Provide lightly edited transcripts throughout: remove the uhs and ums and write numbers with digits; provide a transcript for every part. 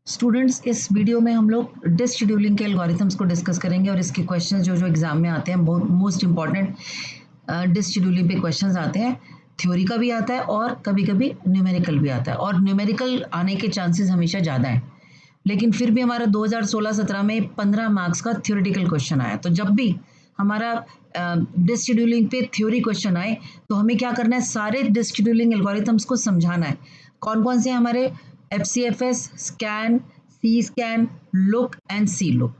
Students, इस video में हम लोग डिस्क शेड्यूलिंग के एल्गोरिथम्स को डिस्कस करेंगे और इसके क्वेश्चंस जो जो एग्जाम में आते हैं, बहुत मोस्ट इंपॉर्टेंट डिस्क शेड्यूलिंग पे क्वेश्चंस आते हैं। थ्योरी का भी आता है और कभी कभी न्यूमेरिकल भी आता है, और न्यूमेरिकल आने के चांसेस हमेशा ज़्यादा हैं। लेकिन फिर भी हमारा 2016-17 में 15 मार्क्स का थ्योरेटिकल क्वेश्चन आया। तो जब भी हमारा डिस्क शेड्यूलिंग पे थ्योरी क्वेश्चन आए तो हमें क्या करना है, सारे डिस्क शेड्यूलिंग एल्गोरिथम्स को समझाना है। कौन कौन से हमारे FCFS, scan, C scan, look and C look.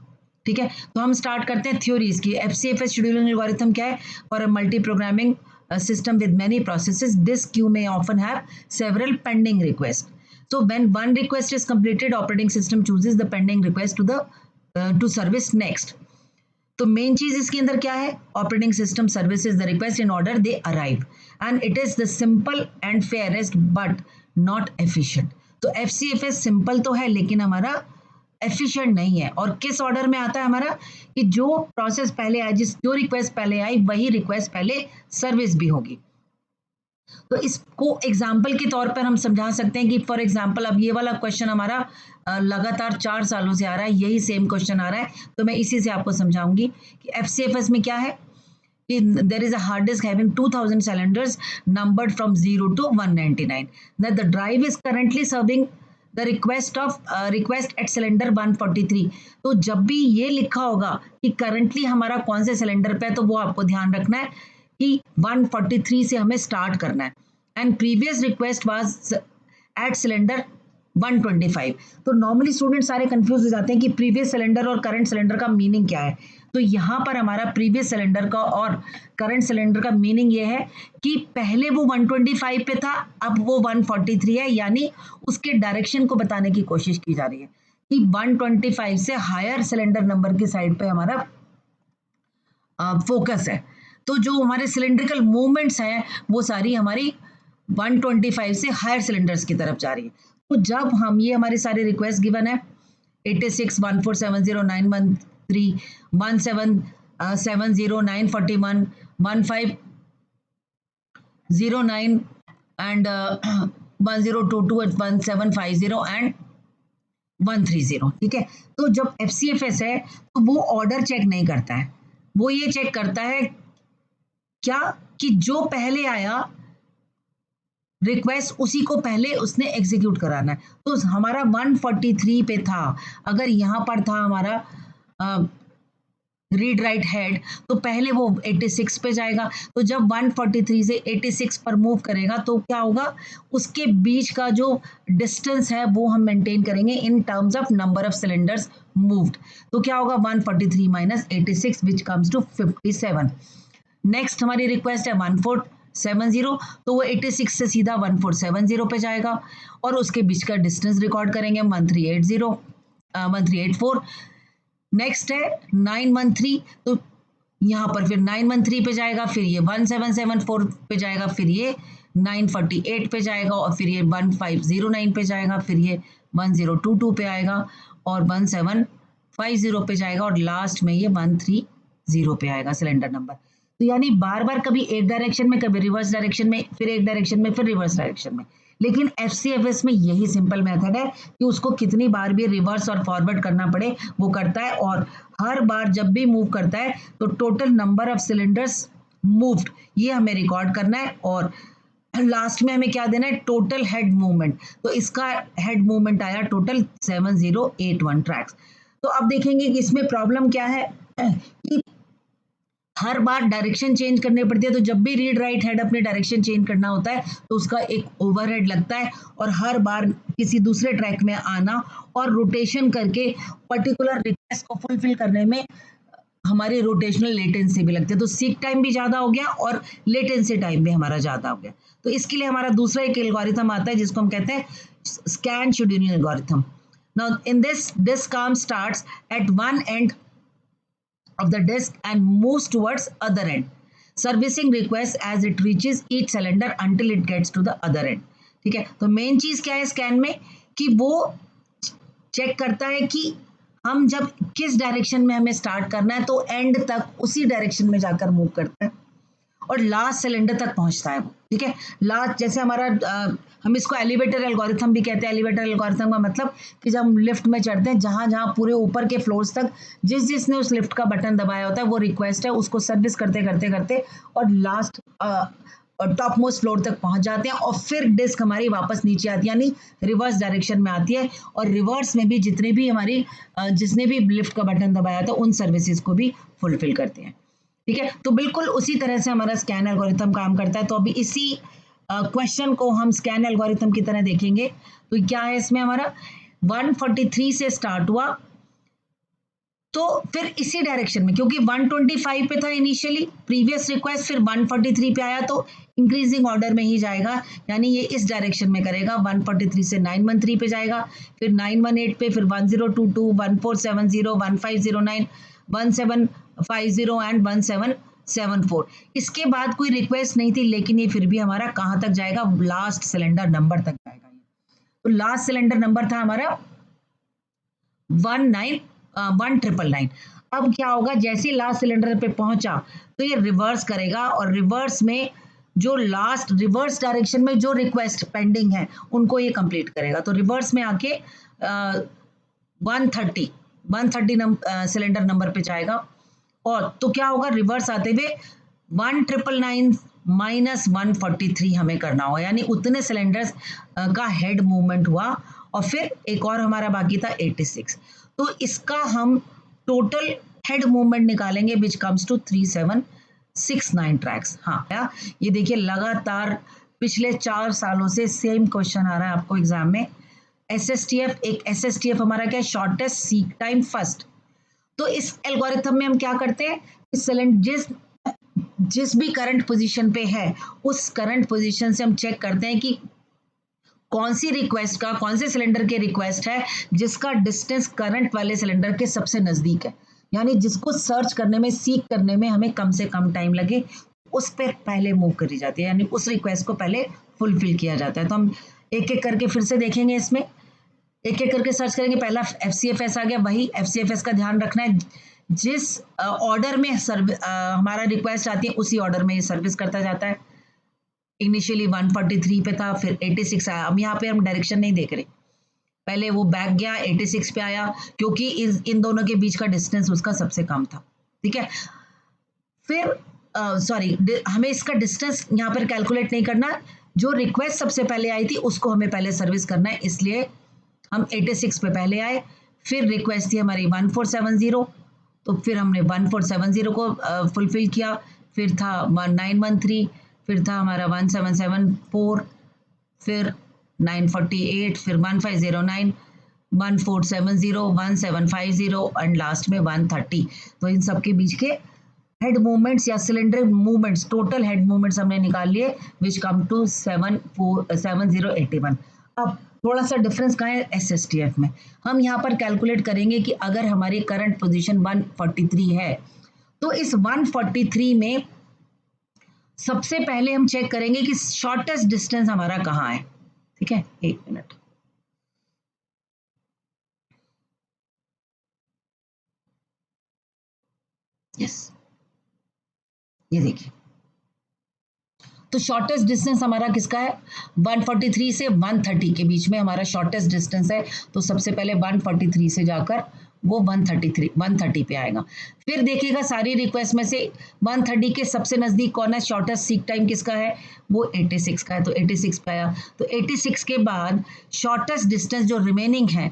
ठीक है, तो हम स्टार्ट करते हैं थ्योरीज की। FCFS शेड्यूलिंग एल्गोरिथम क्या है? For a multi programming system with many processes, this queue may often have several pending requests. So when one request is completed, operating system chooses the pending request to service next. तो main चीज इसके अंदर क्या है? Operating system services the request in order they arrive, and it is the simple and fairest but not efficient. तो FCFS simple तो है लेकिन हमारा एफिशिएंट नहीं है। और किस ऑर्डर में आता है हमारा? कि जो प्रोसेस पहले आई, जो रिक्वेस्ट पहले आई, वही रिक्वेस्ट पहले सर्विस भी होगी। तो इसको एग्जाम्पल के तौर पर हम समझा सकते हैं कि फॉर एग्जाम्पल अब ये वाला क्वेश्चन हमारा लगातार 4 सालों से आ रहा है, यही सेम क्वेश्चन आ रहा है, तो मैं इसी से आपको समझाऊंगी कि FCFS में क्या है। कि there is a hard disk having 2000 cylinders numbered from 0 to 199. Now the drive is currently serving the request at cylinder 143. तो जब भी ये लिखा होगा कि करंटली हमारा कौन से सिलेंडर पे है, तो वो आपको ध्यान रखना है कि 143 से हमें स्टार्ट करना है। And previous request was at cylinder 125। तो नॉर्मली स्टूडेंट सारे कंफ्यूज हो जाते हैं कि प्रीवियस सिलेंडर और करंट सिलेंडर का मीनिंग क्या है। तो यहाँ पर हमारा प्रीवियस सिलेंडर का और करंट सिलेंडर का मीनिंग ये है कि पहले वो 125 पे था, अब वो 143 है, यानी उसके डायरेक्शन को बताने की कोशिश की जा रही है कि 125 से हायर सिलेंडर नंबर की साइड पे हमारा फोकस है। तो जो हमारे सिलेंड्रिकल मूवमेंट्स हैं वो सारी हमारी 125 से हायर सिलेंडर्स की तरफ जा रही है। तो जब हम ये हमारी सारी रिक्वेस्ट गिवन है 86 1470 913 1770 941 1509 and 1022 1750 and 130। ठीक है, तो जब FCFS है तो वो ऑर्डर चेक नहीं करता है, वो ये चेक करता है क्या कि जो पहले आया रिक्वेस्ट उसी को पहले उसने एग्जीक्यूट कराना है। तो हमारा 143 पे था, अगर यहाँ पर था हमारा रीड राइट हेड, तो पहले वो 86 पे जाएगा। तो जब 143 से 86 पर मूव करेगा तो क्या होगा, उसके बीच का जो डिस्टेंस है वो हम मेंटेन करेंगे in terms of number of cylinders moved. तो क्या होगा 143 minus 86 which comes to 57। Next हमारी रिक्वेस्ट है 1470, तो वो 86 से सीधा 1470 पे जाएगा और उसके बीच का डिस्टेंस रिकॉर्ड करेंगे 1380 1384। नेक्स्ट है 913, तो यहाँ पर फिर 913 पे जाएगा, फिर ये 1774 पे जाएगा, फिर ये 948 पे जाएगा, और फिर ये 1509 पे जाएगा, फिर ये 1022 पे आएगा और 1750 पे जाएगा, और लास्ट में ये 130 पे आएगा सिलेंडर नंबर। तो यानी बार बार कभी एक डायरेक्शन में, कभी रिवर्स डायरेक्शन में, फिर एक डायरेक्शन में, फिर रिवर्स डायरेक्शन में। लेकिन FCFS में यही सिंपल मेथड है कि उसको कितनी बार भी रिवर्स और फॉरवर्ड करना पड़े वो करता है, और हर बार जब भी मूव करता है तो total number of cylinders moved ये हमें रिकॉर्ड करना है, और लास्ट में हमें क्या देना है, टोटल हेड मूवमेंट। तो इसका हेड मूवमेंट आया टोटल 7081 ट्रैक्स। तो अब देखेंगे कि इसमें प्रॉब्लम क्या है कि हर बार डायरेक्शन चेंज करनी पड़ती है। तो जब भी रीड राइट हेड अपने डायरेक्शन चेंज करना होता है तो उसका एक ओवरहेड लगता है, और हर बार किसी दूसरे ट्रैक में आना और रोटेशन करके पर्टिकुलर रिक्वेस्ट को फुलफिल करने में हमारी रोटेशनल लेटेंसी भी लगती है। तो सीक टाइम भी ज़्यादा हो गया और लेटेंसी टाइम भी हमारा ज़्यादा हो गया। तो इसके लिए हमारा दूसरा एक एल्गोरिथम आता है जिसको हम कहते हैं scan scheduling algorithm. Now in this disk arm starts at one end of the disk and moves towards other end, servicing request as it reaches each cylinder until it gets to the other end। ठीक है, तो main चीज क्या है scan में कि वो check करता है कि हम जब किस डायरेक्शन में हमें स्टार्ट करना है तो एंड तक उसी डायरेक्शन में जाकर मूव करता है और लास्ट सिलेंडर तक पहुंचता है वो। ठीक है, लास्ट जैसे हमारा हम इसको एलिवेटर एल्गोरिथम भी कहते हैं। एलिवेटर एल्गोरिथम का मतलब कि जब हम लिफ्ट में चढ़ते हैं, जहाँ जहाँ पूरे ऊपर के फ्लोर्स तक जिसने उस लिफ्ट का बटन दबाया होता है वो रिक्वेस्ट है, उसको सर्विस करते करते करते और लास्ट टॉप मोस्ट फ्लोर तक पहुंच जाते हैं, और फिर डिस्क हमारी वापस नीचे आती है, यानी रिवर्स डायरेक्शन में आती है। और रिवर्स में भी जितने भी हमारी जिसने भी लिफ्ट का बटन दबाया था उन सर्विसेज को भी फुलफिल करते हैं। ठीक है, तो बिल्कुल उसी तरह से हमारा स्कैन एल्गोरिथम काम करता है। तो अभी इसी क्वेश्चन को हम स्कैन एल्गोरिथम की तरह देखेंगे। तो क्या है इसमें, हमारा 143 से स्टार्ट हुआ, तो फिर इसी डायरेक्शन में, क्योंकि 125 पे था इनिशियली प्रीवियस रिक्वेस्ट, फिर 143 पे आया, तो इंक्रीजिंग ऑर्डर में ही जाएगा, यानी ये इस डायरेक्शन में करेगा। 143 से 913 पे जाएगा, फिर 918 पे, फिर 1022, 1470, 1509, 1750 एंड 1774। इसके बाद कोई रिक्वेस्ट नहीं थी, लेकिन ये फिर भी हमारा कहाँ तक जाएगा, लास्ट सिलेंडर नंबर तक जाएगा। तो लास्ट सिलेंडर नंबर था हमारा 1919। अब क्या होगा, जैसे लास्ट सिलेंडर पे पहुंचा तो ये रिवर्स करेगा, और रिवर्स में जो लास्ट रिवर्स डायरेक्शन में जो रिक्वेस्ट पेंडिंग है उनको ये कंप्लीट करेगा। तो रिवर्स में आके 130 सिलेंडर नंबर पे जाएगा, और तो क्या होगा, रिवर्स आते हुए 1999 माइनस 143 हमें करना होगा, यानी उतने सिलेंडर्स का हेड मूवमेंट हुआ, और फिर एक और हमारा बाकी था 86। तो इसका हम टोटल हेड मूवमेंट निकालेंगे विच कम्स टू 3769 ट्रैक्स। हाँ, ये देखिए लगातार पिछले 4 सालों से सेम क्वेश्चन आ रहा है आपको एग्जाम में। एसएसटीएफ हमारा क्या है, शॉर्टेस्ट सीक टाइम फर्स्ट। तो इस एल्गोरिथम में हम क्या करते हैं, जिस भी करंट पोजीशन पे है उस करंट पोजीशन से हम चेक करते हैं कि कौन सी रिक्वेस्ट का, कौन से सिलेंडर के रिक्वेस्ट है जिसका डिस्टेंस करंट वाले सिलेंडर के सबसे नजदीक है, यानी जिसको सर्च करने में, सीक करने में हमें कम से कम टाइम लगे, उस पर पहले मूव करी जाती है, यानी उस रिक्वेस्ट को पहले फुलफिल किया जाता है। तो हम एक एक करके फिर से देखेंगे, इसमें एक एक करके सर्च करेंगे। पहला FCFS आ गया, वही FCFS का ध्यान रखना है, जिस ऑर्डर में हमारा रिक्वेस्ट आती है उसी ऑर्डर में ये सर्विस करता जाता है। इनिशियली 143 पे था, फिर 86 आया। अब यहाँ पे हम डायरेक्शन नहीं देख रहे, पहले वो बैक गया 86 पे आया, क्योंकि इन दोनों के बीच का डिस्टेंस उसका सबसे कम था। ठीक है, फिर हमें इसका डिस्टेंस यहाँ पर कैलकुलेट नहीं करना, जो रिक्वेस्ट सबसे पहले आई थी उसको हमें पहले सर्विस करना है, इसलिए हम 86 पे पहले आए। फिर रिक्वेस्ट थी हमारी 1470, तो फिर हमने 1470 को फुलफिल किया। फिर था 1913, फिर था हमारा 1774, फिर 948, फिर 1509, 1470, 1750 एंड लास्ट में 130। तो इन सब के बीच के हेड मूवमेंट्स या cylinder movements, total head movements हमने निकाल लिए, विच कम टू 7081। अब थोड़ा सा डिफरेंस कहाँ है एसएसटीएफ में, हम यहाँ पर कैलकुलेट करेंगे कि अगर हमारी करंट पोजीशन 143 है, तो इस 143 में सबसे पहले हम चेक करेंगे कि शॉर्टेस्ट डिस्टेंस हमारा कहाँ है। ठीक है, 1 मिनट। यस, ये देखिए, तो शॉर्टेस्ट डिस्टेंस हमारा किसका है, 143 से 130 के बीच में हमारा शॉर्टेस्ट डिस्टेंस है। तो सबसे पहले 143 से जाकर वो 130 पे आएगा। फिर देखिएगा सारी रिक्वेस्ट में से 130 के सबसे नजदीक कौन है, शॉर्टेस्ट सीक टाइम किसका है, वो 86 का है, तो 86 पे आया। तो 86 के बाद शॉर्टेस्ट डिस्टेंस जो रिमेनिंग है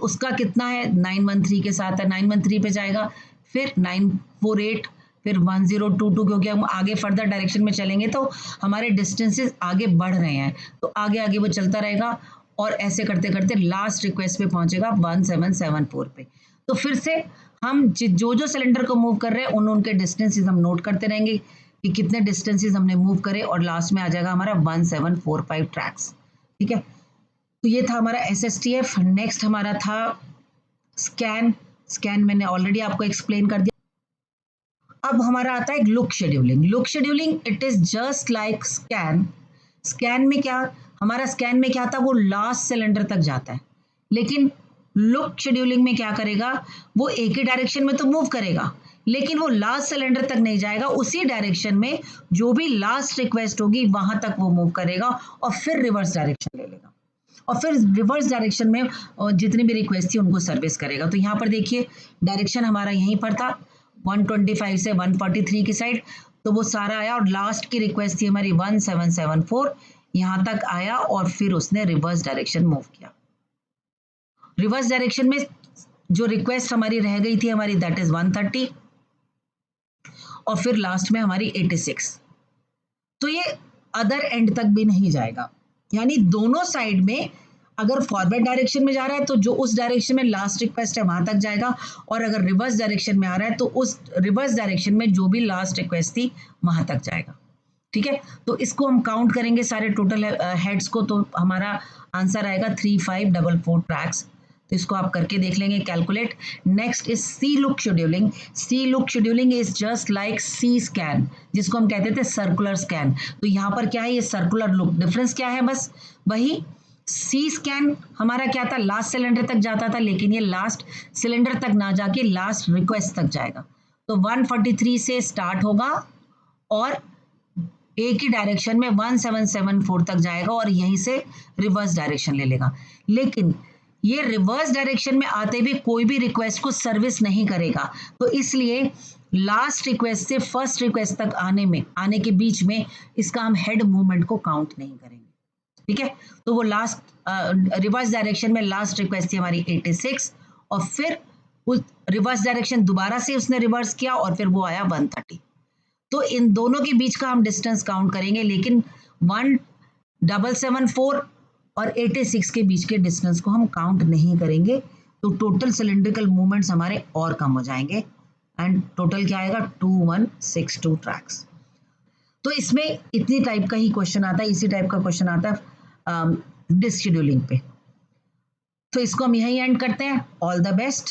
उसका कितना है, 913 के साथ है, 913 पे जाएगा। फिर 948, फिर 1022, क्योंकि हम आगे फर्दर डायरेक्शन में चलेंगे तो हमारे डिस्टेंसेस आगे बढ़ रहे हैं, तो आगे आगे वो चलता रहेगा, और ऐसे करते करते लास्ट रिक्वेस्ट पे पहुंचेगा 1774 पे। तो फिर से हम जो जो सिलेंडर को मूव कर रहे हैं उनके डिस्टेंसेस हम नोट करते रहेंगे कि कितने डिस्टेंसेस हमने मूव करे, और लास्ट में आ जाएगा हमारा 1745 ट्रैक्स। ठीक है, तो ये था हमारा एसएसटीएफ। नेक्स्ट हमारा था स्कैन मैंने ऑलरेडी आपको एक्सप्लेन कर दिया। अब हमारा आता है look scheduling. It is just like scan में क्या, हमारा स्कैन में क्या था, वो लास्ट सिलेंडर तक जाता है, लेकिन लुक शेड्यूलिंग में क्या करेगा, वो एक ही डायरेक्शन में तो मूव करेगा, लेकिन वो लास्ट सिलेंडर तक नहीं जाएगा, उसी डायरेक्शन में जो भी लास्ट रिक्वेस्ट होगी वहां तक वो मूव करेगा और फिर रिवर्स डायरेक्शन ले लेगा और फिर रिवर्स डायरेक्शन में जितनी भी रिक्वेस्ट थी उनको सर्विस करेगा। तो यहाँ पर देखिए डायरेक्शन हमारा यहीं पर था 125 से 143 की साइड, तो वो सारा आया और लास्ट की रिक्वेस्ट थी हमारी 1774, यहाँ तक आया और फिर उसने रिवर्स डायरेक्शन मूव किया। रिवर्स डायरेक्शन में जो रिक्वेस्ट हमारी रह गई थी हमारी दैट इज 130 और फिर लास्ट में हमारी 86। तो ये अदर एंड तक भी नहीं जाएगा, यानी दोनों साइड में अगर फॉरवर्ड डायरेक्शन में जा रहा है तो जो उस डायरेक्शन में लास्ट रिक्वेस्ट है वहां तक जाएगा, और अगर रिवर्स डायरेक्शन में आ रहा है तो उस रिवर्स डायरेक्शन में जो भी लास्ट रिक्वेस्ट थी वहां तक जाएगा। ठीक है, तो इसको हम काउंट करेंगे सारे टोटल हेड्स को, तो हमारा आंसर आएगा 3544 ट्रैक्स। तो इसको आप करके देख लेंगे calculate. Next is C look scheduling. C look scheduling is just like C scan, जिसको हम कहते थे सर्कुलर स्कैन। तो यहाँ पर क्या है, ये सर्कुलर लुक। डिफरेंस क्या है, बस वही। सी स्कैन हमारा क्या था, लास्ट सिलेंडर तक जाता था, लेकिन ये लास्ट सिलेंडर तक ना जाके लास्ट रिक्वेस्ट तक जाएगा। तो 143 से स्टार्ट होगा और एक ही डायरेक्शन में 1774 तक जाएगा और यहीं से रिवर्स डायरेक्शन ले लेगा। लेकिन ये रिवर्स डायरेक्शन में आते हुए कोई भी रिक्वेस्ट को सर्विस नहीं करेगा, तो इसलिए लास्ट रिक्वेस्ट से फर्स्ट रिक्वेस्ट तक आने के बीच में इसका हम हेड मूवमेंट को काउंट नहीं करेंगे। ठीक है, तो वो लास्ट रिवर्स डायरेक्शन में लास्ट रिक्वेस्ट थी हमारी 86 और फिर उस रिवर्स डायरेक्शन दोबारा से उसने रिवर्स किया और फिर वो आया 130। तो इन दोनों के बीच का हम डिस्टेंस काउंट करेंगे, लेकिन 1774 और 86 के बीच के डिस्टेंस को हम काउंट नहीं करेंगे। तो टोटल सिलेंड्रिकल मूवमेंट्स हमारे और कम हो जाएंगे एंड टोटल क्या आएगा 2162 ट्रैक्स। तो इसमें इतनी टाइप का ही क्वेश्चन आता है, इसी टाइप का क्वेश्चन आता है डिस्क शेड्यूलिंग पे। तो इसको हम यहीं एंड करते हैं। All the best.